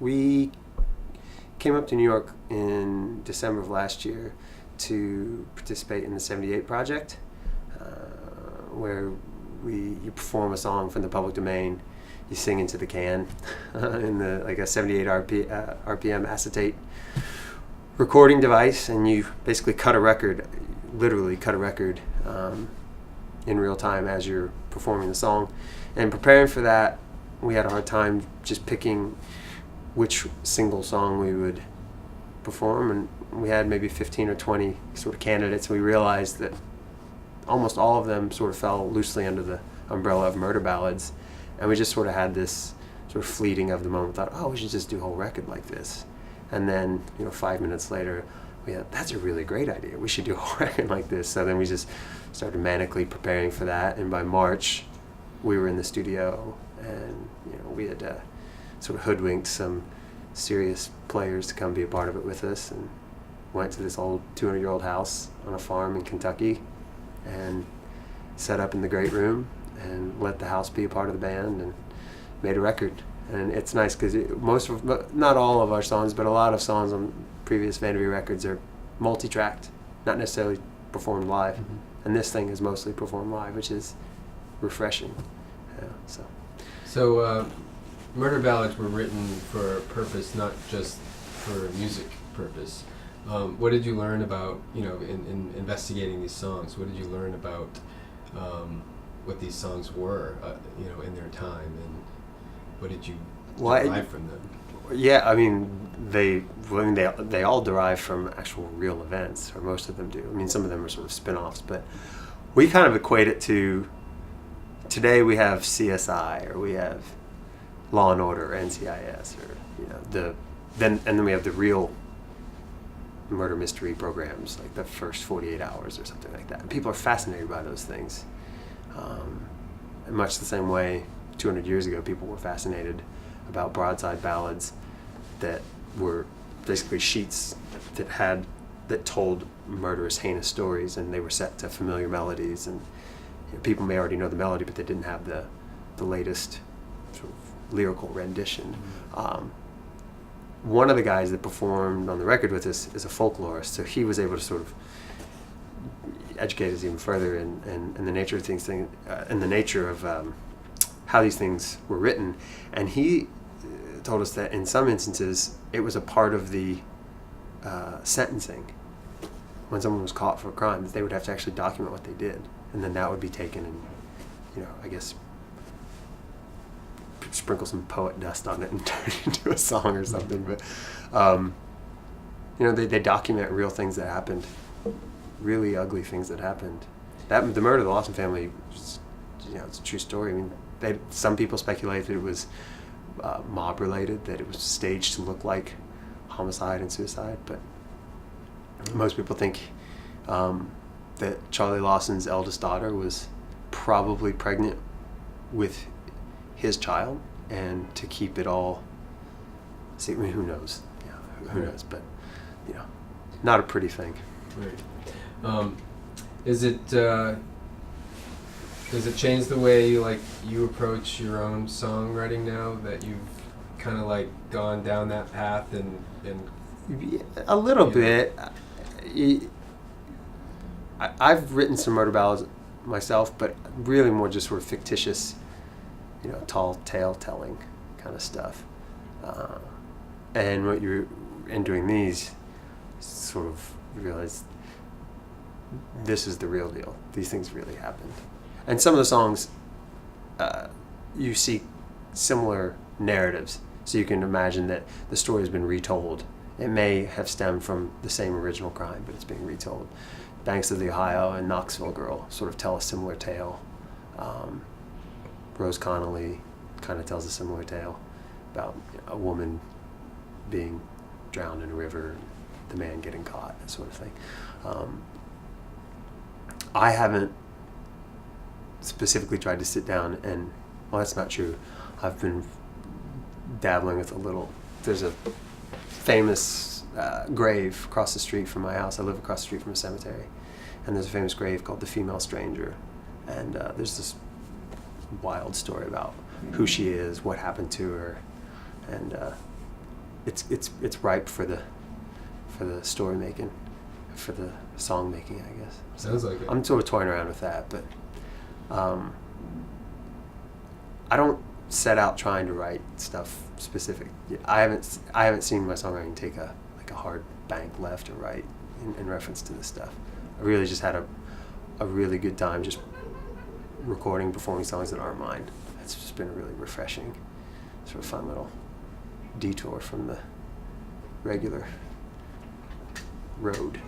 We came up to New York in December of last year to participate in the 78 project, where you perform a song from the public domain, you sing into the can in a 78 RPM acetate recording device, and you basically cut a record, literally cut a record in real time as you're performing the song. And preparing for that, we had a hard time just picking which single song we would perform, and we had maybe 15 or 20 sort of candidates. We realized that almost all of them sort of fell loosely under the umbrella of murder ballads, and we just sort of had this sort of fleeting of the moment thought, oh, we should just do a whole record like this. And then 5 minutes later we had, that's a really great idea, we should do a whole record like this. So then we just started manically preparing for that, and by March we were in the studio, and we had sort of hoodwinked some serious players to come be a part of it with us, and went to this old 200-year-old house on a farm in Kentucky and set up in the great room and let the house be a part of the band and made a record. And it's nice because not all of our songs, but a lot of songs on previous Vandaveer records are multi-tracked, not necessarily performed live. Mm-hmm. And this thing is mostly performed live, which is refreshing. So murder ballads were written for a purpose, not just for music purpose. What did you learn about, in investigating these songs? What did you learn about what these songs were, in their time, and what did you derive from them? Yeah, I mean, they all derive from actual real events, or most of them do. I mean, some of them are sort of spin-offs, but we kind of equate it to, today we have CSI, or we have Law and Order, or NCIS, or then we have the real murder mystery programs, like the first 48 hours or something like that. And people are fascinated by those things. In much the same way 200 years ago people were fascinated about broadside ballads that were basically sheets that told murderous, heinous stories, and they were set to familiar melodies, and people may already know the melody, but they didn't have the latest sort of lyrical rendition. Mm-hmm. One of the guys that performed on the record with us is a folklorist, so he was able to sort of educate us even further in the nature of things, in the nature of how these things were written. And he told us that in some instances it was a part of the sentencing. When someone was caught for a crime, that they would have to actually document what they did, and then that would be taken and, I guess, sprinkle some poet dust on it and turn it into a song or something. But they document real things that happened, really ugly things that happened. The murder of the Lawson family, it's a true story. I mean, some people speculate that it was mob related, that it was staged to look like homicide and suicide, but most people think that Charlie Lawson's eldest daughter was probably pregnant with his child, and to keep it all, who knows? Who knows? But not a pretty thing. Right. Does it change the way you approach your own songwriting now that you've kind of gone down that path and a little bit? I've written some murder ballads myself, but really more just sort of fictitious, tall tale telling kind of stuff. And what you're in doing these, sort of realize this is the real deal. These things really happened. And some of the songs, you see similar narratives, so you can imagine that the story has been retold. It may have stemmed from the same original crime, but it's being retold. Banks of the Ohio and Knoxville Girl sort of tell a similar tale. Rose Connolly kind of tells a similar tale about a woman being drowned in a river, the man getting caught, that sort of thing. I haven't specifically tried to sit down and, well, that's not true. I've been dabbling with a little. There's a famous grave across the street from my house. I live across the street from a cemetery, and there's a famous grave called the Female Stranger, and there's this wild story about who she is, what happened to her, and it's ripe for the story making, for the song making, I guess. Sounds like it. I'm sort of toying around with that, but I don't set out trying to write stuff specific. I haven't seen my songwriting take a hard bank left or right in reference to this stuff. I really just had a really good time just recording, performing songs that aren't mine. It's just been a really refreshing, sort of fun little detour from the regular road.